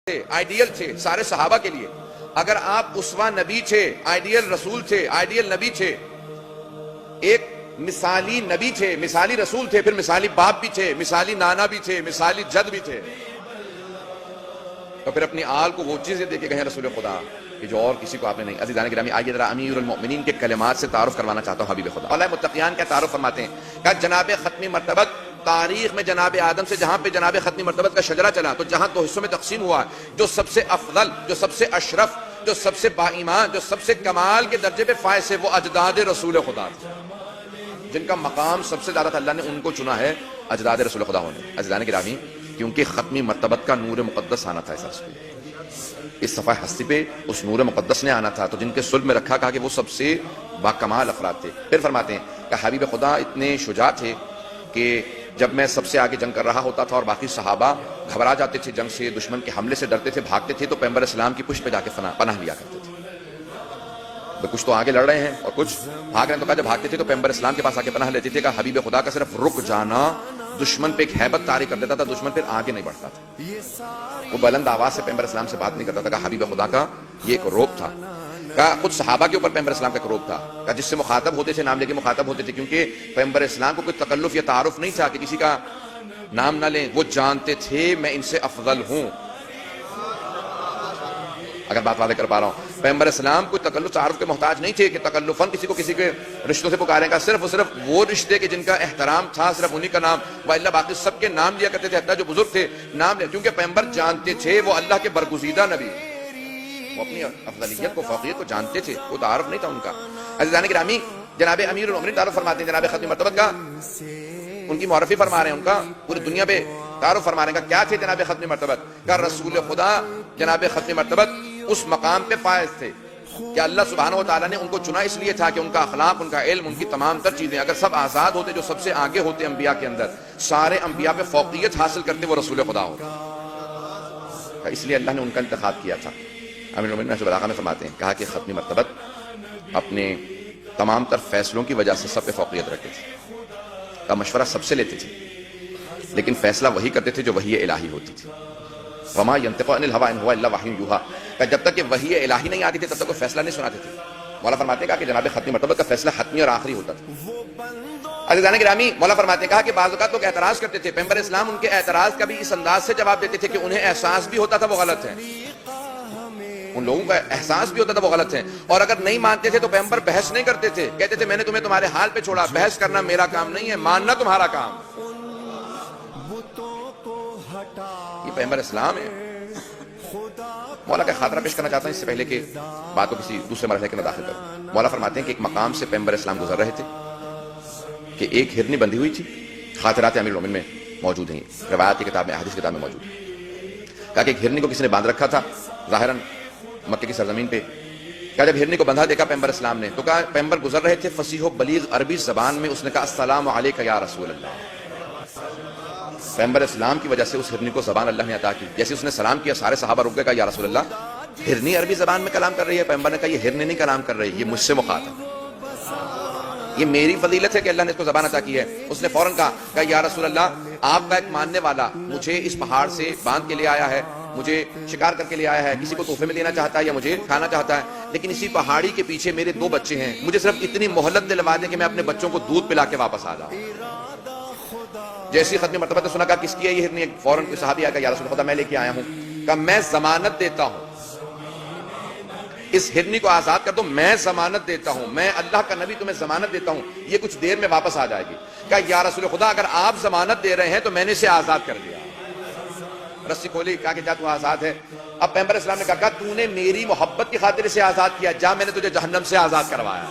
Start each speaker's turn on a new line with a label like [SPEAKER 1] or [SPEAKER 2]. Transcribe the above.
[SPEAKER 1] Ideal تھے سارے صحابہ کے لیے. اگر آپ اسوہ نبی تھے، آئیڈیل رسول تھے، آئیڈیل نبی تھے، ایک مثالی نبی تھے، مثالی رسول تھے، پھر مثالی باپ بھی تھے، مثالی نانا بھی تھے، مثالی جد بھی تھے، تو پھر اپنی آل کو وہ چیزیں دے کے گئے رسول خدا کہ جو اور کسی کو آپ نے نہیں. عزیزان گرامی، آئیے ذرا امیر المؤمنین کے کلمات سے تعارف کروانا چاہتا ہوں حبیب خدا. اللہ متقیان کا تعارف فرماتے ہیں کہ جناب ختمی مرتبت تاریخ میں جناب آدم سے جہاں پہ جناب ختمی مرتبت کا شجرہ چلا تو جہاں دو حصوں میں تقسیم ہوا، جو سب سے افضل، جو سب سے اشرف، جو سب سے با ایمان، جو سب سے کمال کے درجے پہ فائز ہے، وہ اجداد رسول خدا تھے، جن کا مقام سب سے زیادہ تھا. اللہ نے ان کو چنا ہے اجداد رسول خدا ہونے. عزیزان گرامی، کیونکہ ختمی مرتبت کا نور مقدس آنا تھا اس صفحہ ہستی پہ، اس نور مقدس نے آنا تھا، تو جن کے صلب میں رکھا کہا کہ وہ سب سے باکمال افراد تھے. پھر فرماتے ہیں کہ حبیب خدا اتنے شجاع تھے کہ جب میں سب سے آگے جنگ کر رہا ہوتا تھا اور باقی صحابہ گھبرا جاتے تھے، جنگ سے، دشمن کے حملے سے ڈرتے تھے، بھاگتے تھے، تو پیغمبر اسلام کی پشت پہ جا کے پناہ لیا کرتے تھے. تو کچھ تو آگے لڑ رہے ہیں اور کچھ بھاگ رہے ہیں، تو کہا جب بھاگتے تھے تو پیغمبر اسلام کے پاس آ کے پناہ لیتے تھے. کہ حبیب خدا کا صرف رک جانا دشمن پہ ایک ہیبت طاری کر دیتا تھا، دشمن پھر آگے نہیں بڑھتا تھا. وہ بلند آواز سے پیغمبر اسلام سے بات نہیں کرتا تھا. کہ حبیب خدا کا یہ ایک روب تھا. کہ خود صحابہ کے اوپر پیغمبر اسلام کا ایک روب تھا، کہ جس سے مخاطب ہوتے تھے نام لے کے مخاطب ہوتے تھے، کیونکہ پیغمبر اسلام کو کوئی تکلف یا تعارف نہیں تھا کہ کسی کا نام نہ لیں. وہ جانتے تھے میں ان سے افضل ہوں. اگر بات واضح کر پا رہا ہوں، پیغمبر اسلام کوئی تکلف تعارف کے محتاج نہیں تھے کہ تکلفاً کسی کو کسی کے رشتوں سے پکاریں گا. صرف وہ رشتے کے جن کا احترام تھا، صرف انہی کا نام، وإلا باقی سب کے نام لیا کرتے تھے. حتیٰ جو بزرگ تھے نام لیا، کیونکہ پیغمبر جانتے تھے وہ اللہ کے برگزیدہ نبی، وہ اپنی افضلیت کو، فوقیت کو جانتے تھے، وہ تعارف نہیں تھا ان کا. عزیزان گرامی، جناب امیر المؤمنین تعارف فرماتے ہیں جناب ختمی مرتبت کا، ان کی معرفی فرما رہے ہیں، ان کا پوری دنیا پہ تعارف فرما رہے ہیں. کہ کیا تھے جناب ختمی مرتبت؟ کہ رسول خدا جناب ختمی مرتبت اس مقام پہ فائز تھے کہ اللہ سبحانہ و تعالیٰ نے ان کو چنا اس لیے تھا کہ ان کا اخلاق، ان کا علم، ان کی تمام تر چیزیں اگر سب آزاد ہوتے، جو سب سے آگے ہوتے انبیاء کے اندر، سارے انبیاء پہ فوقیت حاصل کرتے، وہ رسول خدا ہوتے. اس لیے اللہ نے ان کا انتخاب کیا تھا. امیر المؤمنین نہج البلاغہ میں فرماتے ہیں، کہا کہ ختمی مرتبت اپنے تمام تر فیصلوں کی وجہ سے سب پہ فوقیت رکھتے تھے، کا مشورہ سب سے لیتے تھے، لیکن فیصلہ وہی کرتے تھے جو وحی الہی ہوتی تھی. وما ينطق عن الهوى ان هو الا وحی یوحى. کہ جب تک کہ وحی الہی نہیں آتی تھی تب تک کوئی فیصلہ نہیں سناتے تھے. مولا فرماتے ہیں کہ جناب ختمی مرتبت کا فیصلہ حتمی اور آخری ہوتا تھا. عزیزان گرامی، مولا فرماتے ہیں کہ بعض اوقات لوگ اعتراض کرتے تھے، پیغمبر اسلام ان کے اعتراض کا بھی اس انداز سے جواب دیتے تھے کہ انہیں احساس بھی ہوتا تھا وہ غلط ہیں، ان لوگوں کا احساس بھی ہوتا تھا وہ غلط ہیں، اور اگر نہیں مانتے تھے تو پیغمبر بحث نہیں کرتے تھے. کہتے تھے میں نے تمہیں تمہارے حال پہ چھوڑا، بحث کرنا میرا کام نہیں ہے، ماننا تمہارا کام. یہ پیغمبر اسلام ہے. مولا کا خاطرہ پیش کرنا چاہتا ہوں اس سے پہلے کہ بات کو کسی دوسرے مرحلے کے اندر داخل کروں. مولا فرماتے ہیں کہ ایک مقام سے پیغمبر اسلام گزر رہے تھے کہ ایک ہرنی بندھی ہوئی تھی. خاطرات امیر المؤمنین میں موجود ہیں، روایات کی کتاب میں، احادیث کی کتاب میں موجود ہے. کہا کہ ایک ہرنی کو کسی نے باندھ رکھا تھا ظاہراً مکے کی سرزمین پہ. کہا جب ہرنی کو بندھا دیکھا پیغمبر اسلام نے تو کہا، پیغمبر گزر رہے تھے فصیح و بلیغ عربی زبان میں، اس نے کہا السلام علیک یا رسول اللہ. پیغمبر اسلام کی وجہ سے اس ہرنی کو زبان اللہ نے عطا کی. جیسے اس نے سلام کیا سارے صحابہ رک گئے، کہا یا رسول اللہ، ہرنی عربی زبان میں کلام کر رہی ہے. پیغمبر نے کہا یہ ہرنی نہیں کلام کر رہی، یہ مجھ سے مخاطب، یہ میری فضیلت ہے کہ اللہ نے اس کو زبان عطا کی ہے. اس نے فوراً کہا یا رسول اللہ، آپ کا ایک ماننے والا مجھے اس پہاڑ سے باندھ کے لے آیا ہے، مجھے شکار کر کے لے آیا ہے، کسی کو تحفے میں دینا چاہتا ہے یا مجھے کھانا چاہتا ہے، لیکن اسی پہاڑی کے پیچھے میرے 2 بچے ہیں، مجھے صرف اتنی مہلت دلوا دیں کہ میں اپنے بچوں کو دودھ پلا کے واپس آ جاؤں. جیسی ختمی مرتبہ نے سنا کہا کس کی ہے یہ ہرنی؟ فوراً کوئی صحابی آیا کہ یا رسول خدا میں لے کے آیا ہوں. کہا میں ضمانت دیتا ہوں اس ہرنی کو آزاد کر دو، میں ضمانت دیتا ہوں، میں اللہ کا نبی تمہیں ضمانت دیتا ہوں یہ کچھ دیر میں واپس آ جائے گی. کہا یا رسول خدا اگر آپ ضمانت دے رہے ہیں تو میں نے اسے آزاد کر دیا. رسی کھولی، کہا کہ جا تو آزاد ہے. اب پیغمبر اسلام نے کہا تو نے میری محبت کی خاطر اسے آزاد کیا، جا میں نے تجھے جہنم سے آزاد کروایا.